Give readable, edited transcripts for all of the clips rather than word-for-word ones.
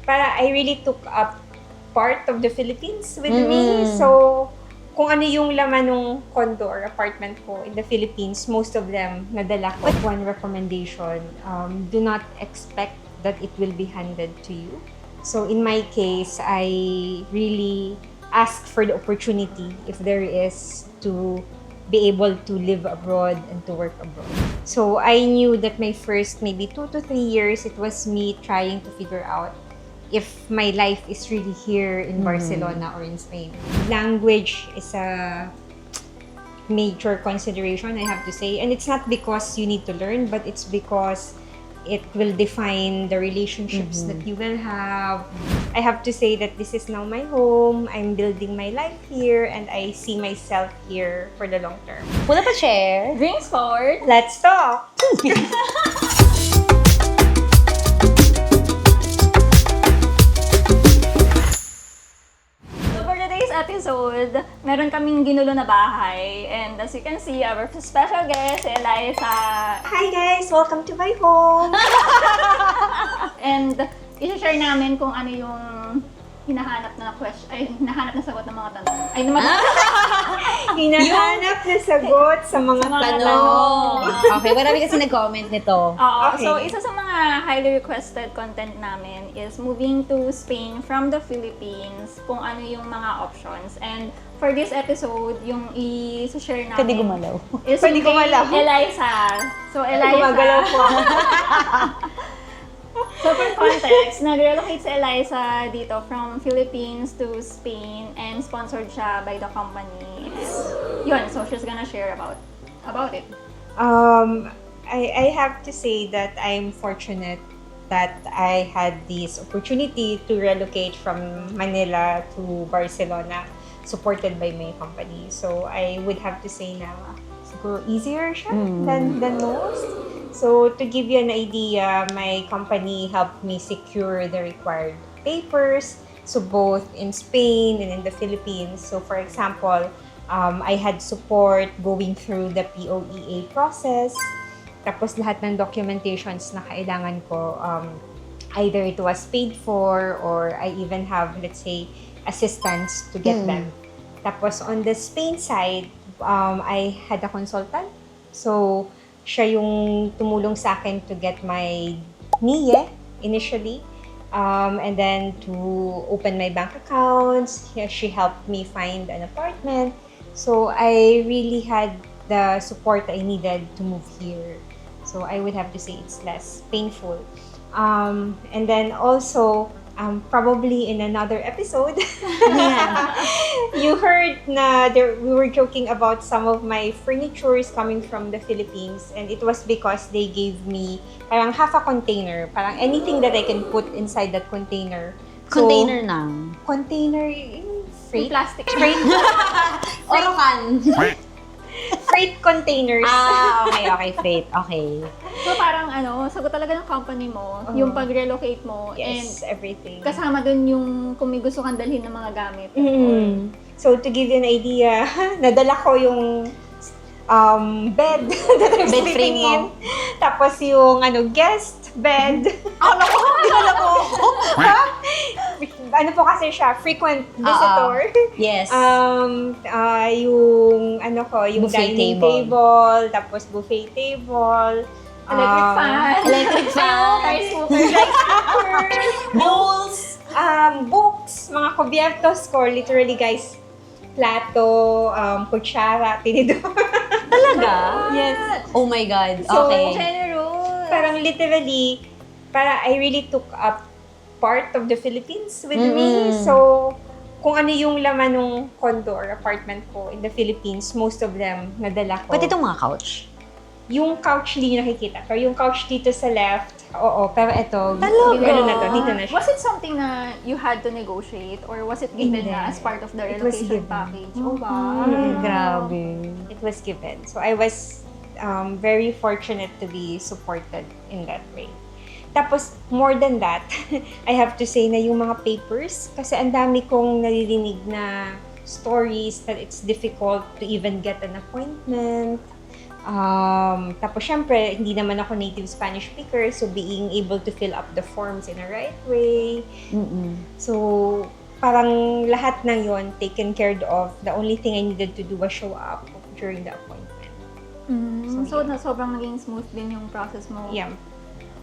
para I really took up part of the Philippines with me. So, kung ano yung laman ng condo or apartment ko in the Philippines, most of them nadala ko. But one recommendation, do not expect that it will be handed to you. So, in my case, I really ask for the opportunity if there is to be able to live abroad and to work abroad. So I knew that my first maybe 2 to 3 years, it was me trying to figure out if my life is really here in Barcelona or in Spain. Language is a major consideration, I have to say. And it's not because you need to learn, but it's because it will define the relationships that you will have. I have to say that this is now my home. I'm building my life here and I see myself here for the long term. Wala pa share? Drinks forward. Let's talk! So for today's episode, meron kaming ginulo na bahay. And as you can see, our special guest, Eliza. Hi guys! Welcome to my home! And i-share namin kung ano yung hinahanap na sagot ng mga tanong. Ay, naman. Hinahanap na sagot sa mga tanong. Okay, marami kasi nag-comment nito. Oo. Okay. So, isa sa mga highly requested content namin is moving to Spain from the Philippines, kung ano yung mga options. And for this episode, yung i-share namin Pwede gumalaw. is Pwede yung kay gumalaw. Eliza. So, Eliza. Gumagalaw po. So, for context, nag-relocate si Eliza dito from Philippines to Spain and sponsored siya by the company. Yun, so she's gonna share about it. I have to say that I'm fortunate that I had this opportunity to relocate from Manila to Barcelona, supported by my company. So I would have to say na siguro easier siya than most. So to give you an idea, my company helped me secure the required papers, so both in Spain and in the Philippines. So for example, I had support going through the POEA process. Tapos lahat ng documentations na kailangan ko, either it was paid for or I even have, let's say, assistance to get them. Tapos on the Spain side, I had a consultant. So siya yung tumulong sa akin to get my NIE initially. And then to open my bank accounts. She helped me find an apartment. So I really had the support I needed to move here. So I would have to say it's less painful. And then also, probably in another episode, you heard na we were joking about some of my furnitures coming from the Philippines, and it was because they gave me parang half a container, parang anything that I can put inside that container. Container ng? Container, freight? Plastic. Freight. Orokan. Freight containers. Okay, freight. Okay. So parang sagot talaga ng company mo, yung pag-relocate mo, Yes, and everything. kasama dun yung kung may gusto kang dalhin ng mga gamit. So to give you an idea, nadala ko yung bed that I'm Bed sleeping frame mo. in. Tapos yung guest bed. Dinala ko. Ano po kasi siya, frequent visitor. Yes. Yung yung Buffet dining table. tapos buffet table. Electric fan. Electric fan. Rice cooker. Bowls. Books, mga cubiertos ko, literally guys, plato, kutsara, tinidor. Talaga? Yes. Oh my God. So, Okay. Generous. Parang literally, I really took up part of the Philippines with me. So, kung ano yung laman ng condo or apartment ko in the Philippines, most of them nadala ko. Pati itong mga couch. Yung couch hindi nyo nakikita. Pero yung couch dito sa left, oo. Pero ito, Talaga? ano na to, dito na siya. Was it something na you had to negotiate or was it given Hindi. na as part of the It was relocation given. package? Oh, wow. Grabe. It was given. So, I was very fortunate to be supported in that way. Tapos, more than that, I have to say na yung mga papers, kasi ang dami kong naririnig na stories that it's difficult to even get an appointment, Tapos syempre, hindi naman ako native Spanish speaker, so being able to fill up the forms in a right way. So, parang lahat ng yon taken care of. The only thing I needed to do was show up during the appointment. So, sobrang naging smooth din yung process mo. Yeah.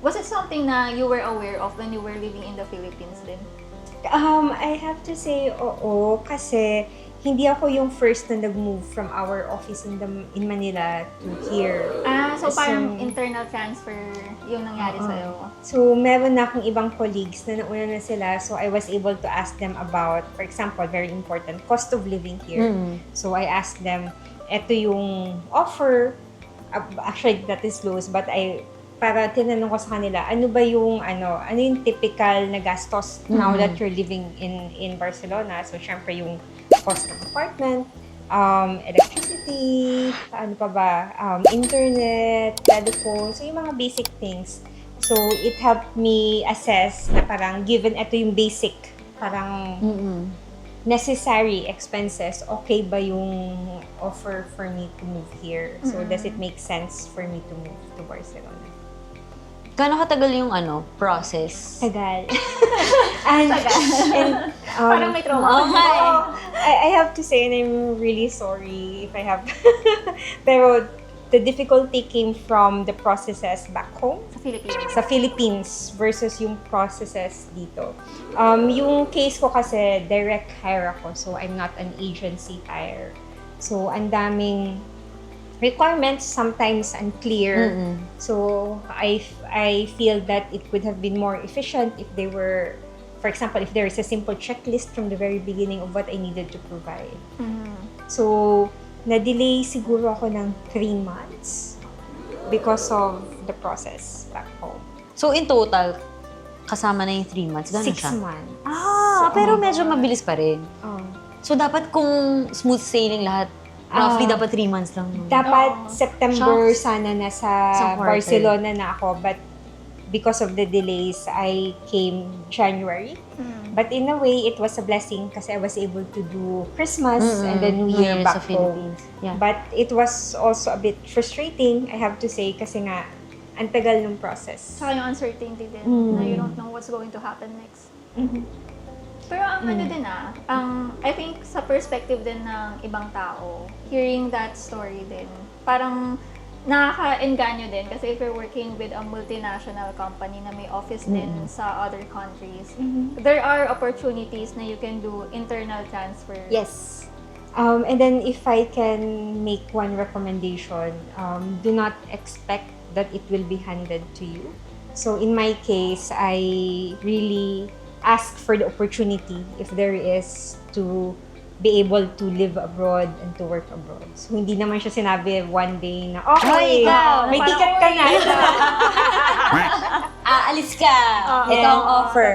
Was it something na you were aware of when you were living in the Philippines din? I have to say, oo, kasi hindi ako yung first na nag-move from our office in Manila to here. So parang internal transfer yung nangyari sa'yo. So, meron na akong ibang colleagues na nauna na sila, so I was able to ask them about, for example, very important, cost of living here. So, I asked them, eto yung offer, actually that is low, but para tinanong ko sa kanila, ano yung typical na gastos now that you're living in Barcelona? So, syempre yung cost ng apartment, electricity, internet, telephone, so yung mga basic things. So, it helped me assess na parang given ito yung basic, parang necessary expenses, okay ba yung offer for me to move here? So, does it make sense for me to move to Barcelona? Gaano katagal yung process? Tagal. Parang may trauma. I have to say, and I'm really sorry if I have, pero the difficulty came from the processes back home. Sa Philippines versus yung processes dito. Yung case ko kasi, direct hire ako, so I'm not an agency hire. So, ang daming requirements, sometimes unclear. So, I feel that it would have been more efficient if they were, for example, if there is a simple checklist from the very beginning of what I needed to provide. So, na-delay siguro ako ng 3 months because of the process back home. So, in total, kasama na yung 3 months? Gano'n 6 siya? months. Pero medyo mabilis pa rin. So, dapat kung smooth sailing lahat, roughly dapat 3 months lang. Dapat September Shucks. sana nasa quarter. Barcelona na ako, but because of the delays, I came January. But in a way, it was a blessing kasi I was able to do Christmas and then New Year back sa home. Philippines. Yeah. But it was also a bit frustrating, I have to say, kasi nga, ang tagal ng process. Saka yung uncertainty din, na you don't know what's going to happen next. Pero ang I think sa perspective din ng ibang tao, hearing that story din, parang nakaka-engganyo din kasi if you're working with a multinational company na may office din sa other countries, there are opportunities na you can do internal transfer. Yes. And then if I can make one recommendation, do not expect that it will be handed to you. So in my case, I really ask for the opportunity if there is to be able to live abroad and to work abroad. So, hindi naman siya sinabi one day na, okay, may ticket ka na. Aalis ka! Ito ang offer.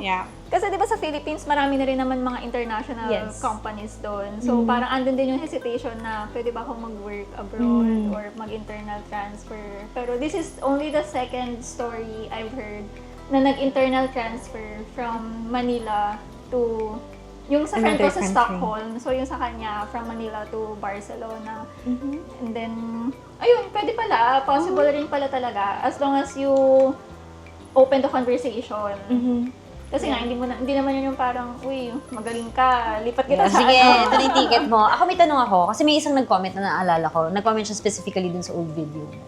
Yeah. Kasi di ba sa Philippines, marami na rin naman mga international companies doon. So parang andun din yung hesitation na pwede ba akong mag-work abroad or mag-internal transfer. Pero this is only the second story I've heard na nag-internal transfer from Manila to yung sa friend ko sa Stockholm. So yung sa kanya from Manila to Barcelona. And then ayun, pwede pala, possible rin pala talaga as long as you open the conversation. Kasi nga, hindi naman yun yung parang, uy, magaling ka, lipat kita sa sige, ito na yung ticket mo. Ako may tanong ako, kasi may isang nag-comment na naalala ko. Nag-comment siya specifically dun sa old video mo.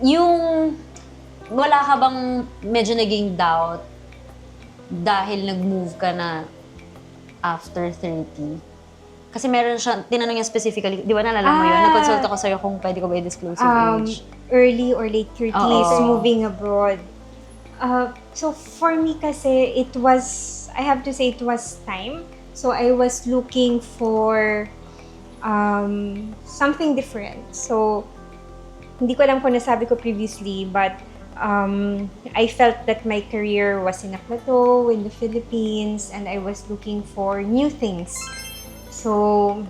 Yung wala ka bang medyo naging doubt dahil nag-move ka na after 30? Kasi meron siya, tinanong niya specifically, di ba naalala mo yun? Nag-consult ako sa'yo kung pwede ko ba i-disclose yung age. Early or late 30s, moving abroad. So for me kasi, it was, I have to say it was time. So I was looking for something different. So, hindi ko alam kung nasabi ko previously, but I felt that my career was in a plateau in the Philippines and I was looking for new things. So,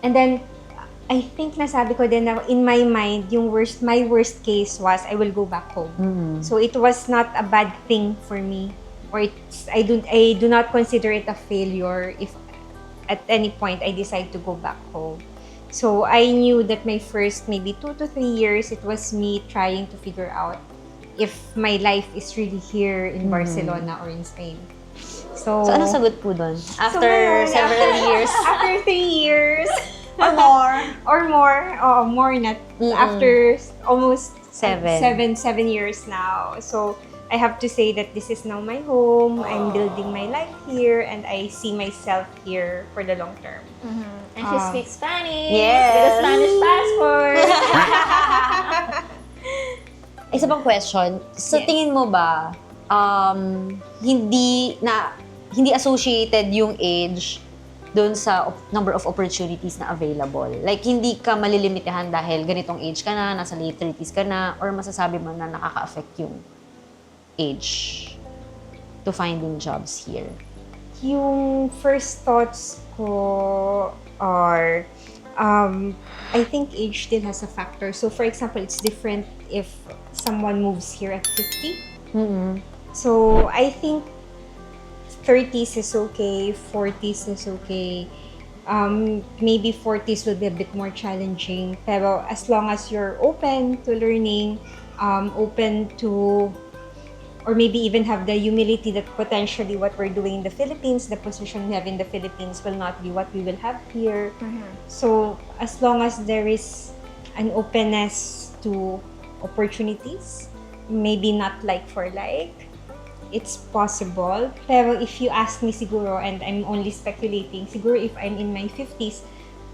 and then, I think nasabi ko din na in my mind, my worst case was I will go back home. So, it was not a bad thing for me. Or I do not consider it a failure if at any point I decide to go back home. So I knew that my first maybe 2 to 3 years, it was me trying to figure out if my life is really here in Barcelona or in Spain. So, So, anong sagot po doon? After ngayon, several years? After 3 years. Or more? Or more. Oh, more not. After almost 7 years now. So, I have to say that this is now my home. I'm building my life here, and I see myself here for the long term. And she speaks Spanish Yes. with a Spanish passport. Isa pang question. Sa Yes. tingin mo ba, hindi associated yung age doon sa number of opportunities na available? Like, hindi ka malilimitahan dahil ganitong age ka na, nasa late 30s ka na, or masasabi mo na nakaka-affect yung age to finding jobs here? Yung first thoughts ko are, I think age still has a factor. So, for example, it's different if someone moves here at 50. So, I think 30s is okay, 40s is okay. Maybe 40s will be a bit more challenging. Pero as long as you're open to learning, open to, or maybe even have the humility that potentially what we're doing in the Philippines, the position we have in the Philippines will not be what we will have here. So, as long as there is an openness to opportunities, maybe not like for like, it's possible. Pero if you ask me siguro, and I'm only speculating, siguro if I'm in my 50s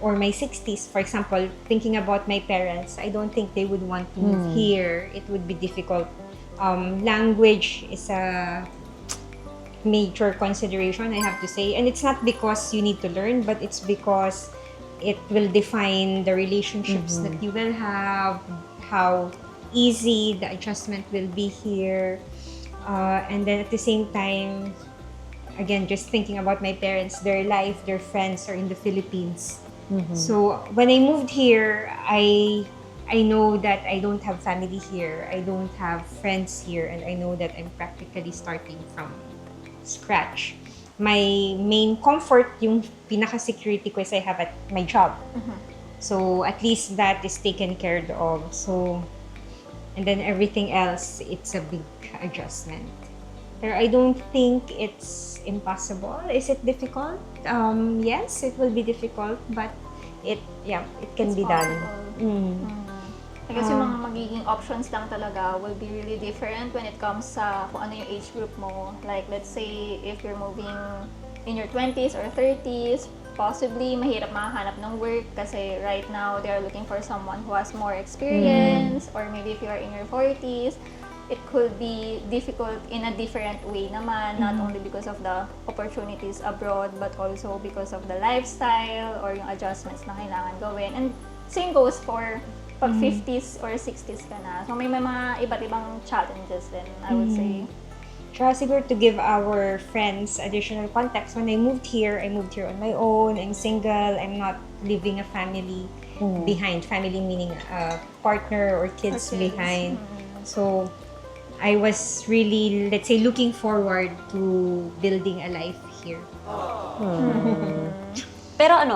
or my 60s, for example, thinking about my parents, I don't think they would want to move here. It would be difficult. Language is a major consideration, I have to say. And it's not because you need to learn, but it's because it will define the relationships that you will have, how easy the adjustment will be here. And then at the same time, again, just thinking about my parents, their life, their friends are in the Philippines. So when I moved here, I know that I don't have family here. I don't have friends here. And I know that I'm practically starting from scratch. My main comfort, yung pinaka-security ko is I have at my job. So at least that is taken care of. So, and then everything else, it's a big adjustment. Pero I don't think it's impossible. Is it difficult? Yes, it will be difficult, but it can be done. I guess yung mga magiging options lang talaga will be really different when it comes sa kung ano yung age group mo. Like, let's say, if you're moving in your 20s or 30s, possibly mahirap makahanap ng work kasi right now they're looking for someone who has more experience. Or maybe if you are in your 40s, it could be difficult in a different way naman, not only because of the opportunities abroad, but also because of the lifestyle or yung adjustments na kailangan gawin. And same goes for pag 50s or 60s ka na. So may mga iba't ibang challenges din, I would say. Tsaka siguro to give our friends additional context, when I moved here on my own. I'm single. I'm not leaving a family behind. Family meaning a partner or kids behind. So I was really, let's say, looking forward to building a life here. Pero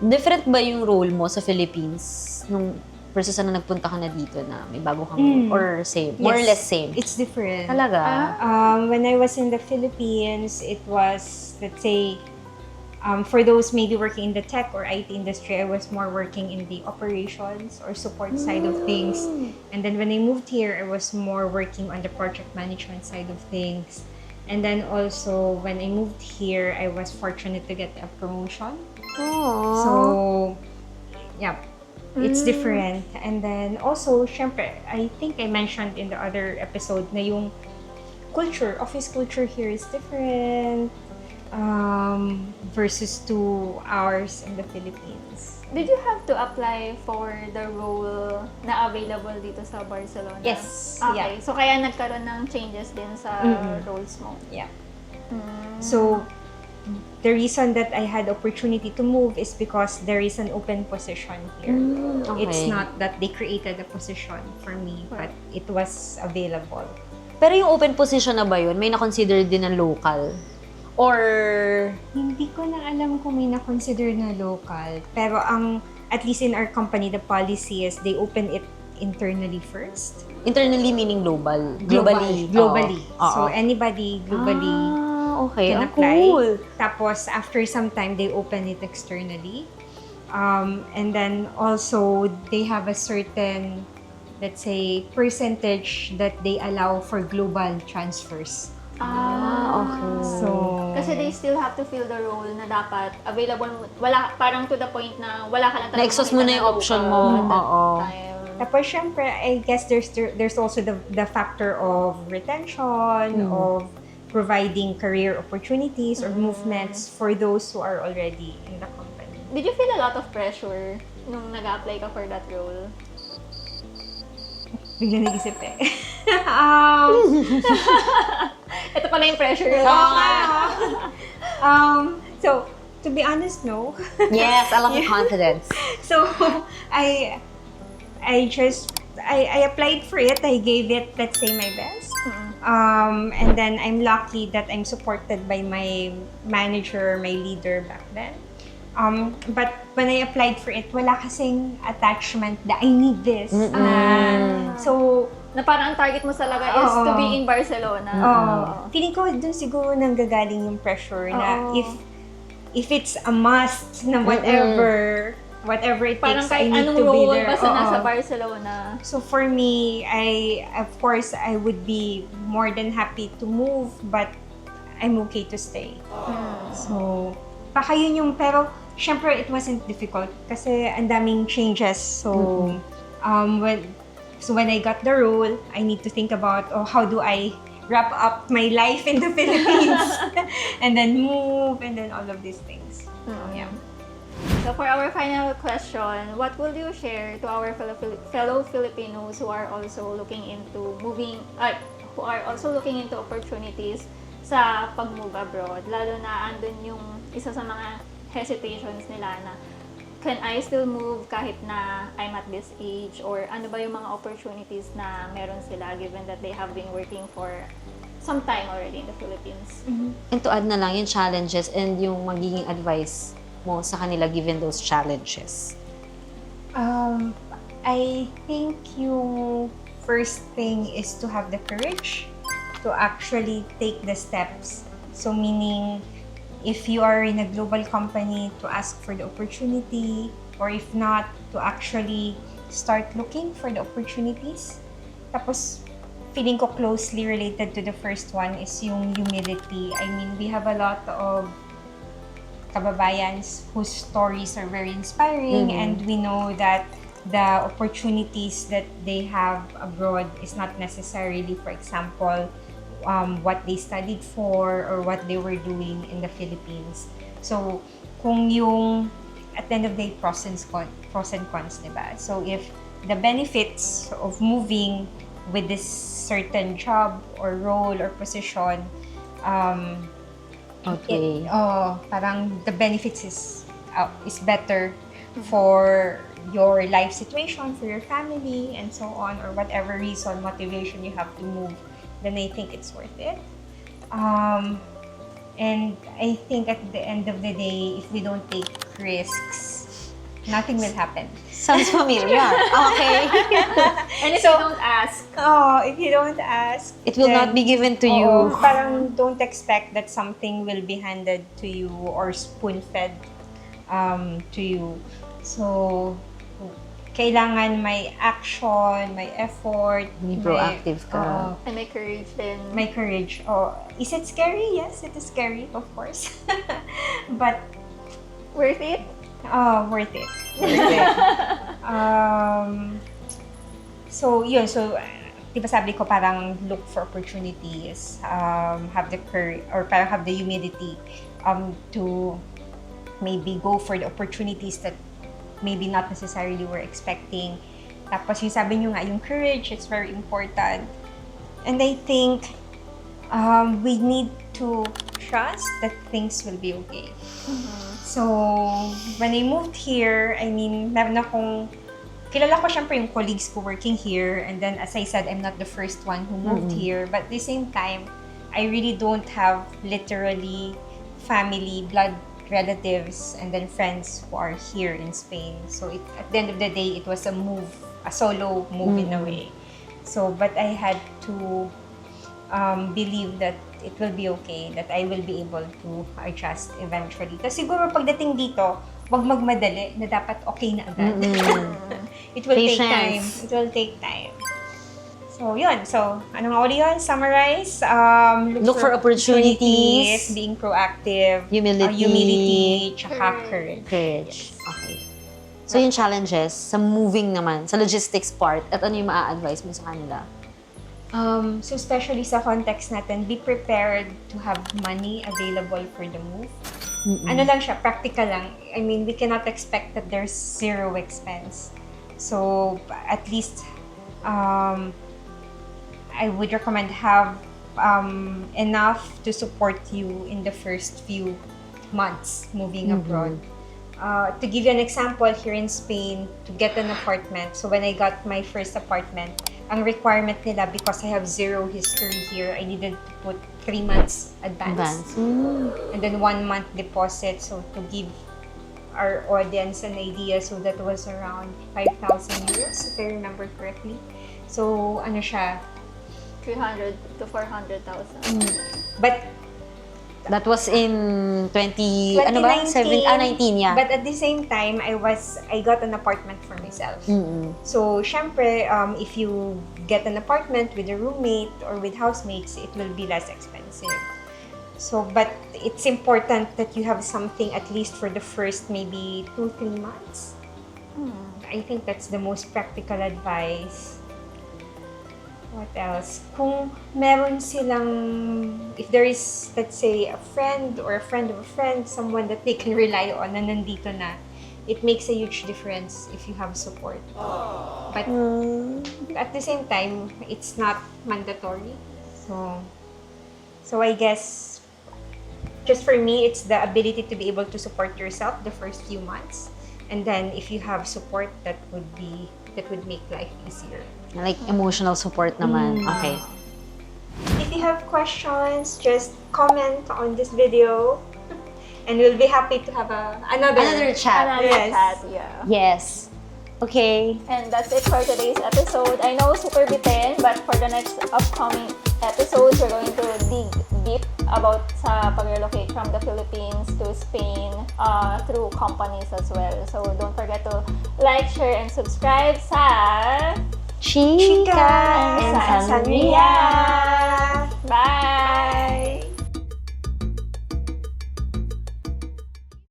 different ba yung role mo sa Philippines nung versus nagpunta ka na dito na may bago kang or same? More or Yes, less same? It's different. Talaga? When I was in the Philippines, it was, let's say, for those maybe working in the tech or IT industry, I was more working in the operations or support side of things. And then when I moved here, I was more working on the project management side of things. And then also, when I moved here, I was fortunate to get a promotion. So, yeah, it's different. And then also, syempre, I think I mentioned in the other episode na yung culture, office culture here is different versus to ours in the Philippines. Did you have to apply for the role na available dito sa Barcelona? Yes. Okay. Yeah. So kaya nagkaroon ng changes din sa roles mo? Yeah. So, the reason that I had opportunity to move is because there is an open position here. Okay. It's not that they created a position for me, but it was available. Pero yung open position na ba yun, may na-consider din ng local? Or Hindi ko na alam kung may na-consider na local. Pero ang at least in our company, the policy is they open it internally first. Internally meaning global. Globally. Globally. Oo. So, anybody globally Okay. can Ang apply. cool. Tapos, after some time, they open it externally. And then, also, they have a certain, let's say, percentage that they allow for global transfers. Okay. So, Kasi they still have to fill the role na dapat available, wala, parang to the point na wala ka lang talaga Na-exhaust mo na yung option mo. at that Oo. time. tapos, syempre, I guess there's also the factor of retention, of providing career opportunities or movements for those who are already in the company. Did you feel a lot of pressure nung nag-apply ka for that role? Bigla naisip eh. Ito pala yung pressure. So, to be honest, no. Yes, I love the confidence. So, I applied for it. I gave it, let's say, my best. And then I'm lucky that I'm supported by my manager, my leader back then. But when I applied for it, wala kasing attachment that I need this. So, Na parang ang target mo talaga is to be in Barcelona. Feeling ko dun siguro nanggagaling yung pressure na if it's a must na whatever it Parang takes, I kahit need anong to be role there. basta nasa Barcelona. So for me, of course, I would be more than happy to move, but I'm okay to stay. So, baka yun yung, pero syempre it wasn't difficult kasi ang daming changes. So, when I got the role, I need to think about, how do I wrap up my life in the Philippines? And then move, and then all of these things. Yeah. So for our final question, what will you share to our fellow Filipinos who are also looking into opportunities sa pag-move abroad? Lalo na andun yung isa sa mga hesitations nila na, can I still move kahit na I'm at this age? Or ano ba yung mga opportunities na meron sila given that they have been working for some time already in the Philippines? And to add na lang yung challenges and yung magiging advice mo sa kanila given those challenges. I think yung first thing is to have the courage to actually take the steps. So meaning, if you are in a global company, to ask for the opportunity, or if not, to actually start looking for the opportunities. Tapos, feeling ko closely related to the first one is yung humility. I mean, we have a lot of kababayans whose stories are very inspiring, and we know that the opportunities that they have abroad is not necessarily, for example, what they studied for or what they were doing in the Philippines. So, kung yung, at the end of the day, pros and cons, diba? So, if the benefits of moving with this certain job or role or position, parang the benefits is better for your life situation, for your family, and so on, or whatever reason, motivation you have to move, then I think it's worth it. And I think at the end of the day, if we don't take risks, nothing will happen. Sounds familiar. Okay. And if you don't ask, If you don't ask, It will then, not be given to you. Parang don't expect that something will be handed to you or spoon-fed to you. So, kailangan may action, may effort. May proactive ka. and may courage din. May courage. Is it scary? Yes, it is scary, of course. But, Worth it? worth it. Worth it. So, yun. So, di ba sabi ko parang look for opportunities, have the courage, or parang have the humility to maybe go for the opportunities that maybe not necessarily we're expecting. Tapos yung sabi nyo nga, yung courage, it's very important. And I think we need to trust that things will be okay. So, when I moved here, I mean, meron akong, kilala ko syempre yung colleagues ko working here, and then as I said, I'm not the first one who moved here, but at the same time, I really don't have literally family, blood relatives and then friends who are here in Spain. So at the end of the day, it was a solo move in a way. So, but I had to believe that it will be okay, that I will be able to adjust eventually. Kasi siguro pagdating dito, wag magmadali na dapat okay na agad. It will take time. Patience. It will take time. So, yun. So, ano nga ulit yun? Summarize. Look for opportunities. Being proactive. Humility. Tsaka courage. Courage. Okay. So, yung challenges, sa moving naman, sa logistics part, at ano yung maa-advise mo sa kanila? So, especially sa context natin, be prepared to have money available for the move. Ano lang siya, practical lang. I mean, we cannot expect that there's zero expense. So, at least, I would recommend have enough to support you in the first few months moving abroad. To give you an example, here in Spain, to get an apartment, so when I got my first apartment, ang requirement nila, because I have zero history here, I needed to put 3 months advance. And then 1 month deposit, so to give our audience an idea, so that was around 5,000 euros, if I remember correctly. So, ano siya, 300 to 400,000. but That was in 20, 2019, ano ba? 19, yeah. But at the same time, I got an apartment for myself. So, syempre, if you get an apartment with a roommate or with housemates, it will be less expensive. So, but it's important that you have something at least for the first maybe 2-3 months. I think that's the most practical advice. What else? Kung meron silang, if there is, let's say, a friend or a friend of a friend, someone that they can rely on na nandito na, it makes a huge difference if you have support. But at the same time, it's not mandatory. So I guess, just for me, it's the ability to be able to support yourself the first few months. And then if you have support, that would make life easier. Like emotional support naman. Okay. If you have questions, just comment on this video. And we'll be happy to have another chat. Another Yes. chat, yeah. Yes. Okay. And that's it for today's episode. I know super bitin, but for the next upcoming episodes, we're going to dig deep about sa pag-relocate from the Philippines to Spain through companies as well. So don't forget to like, share, and subscribe sa Chika and Sangria. Bye!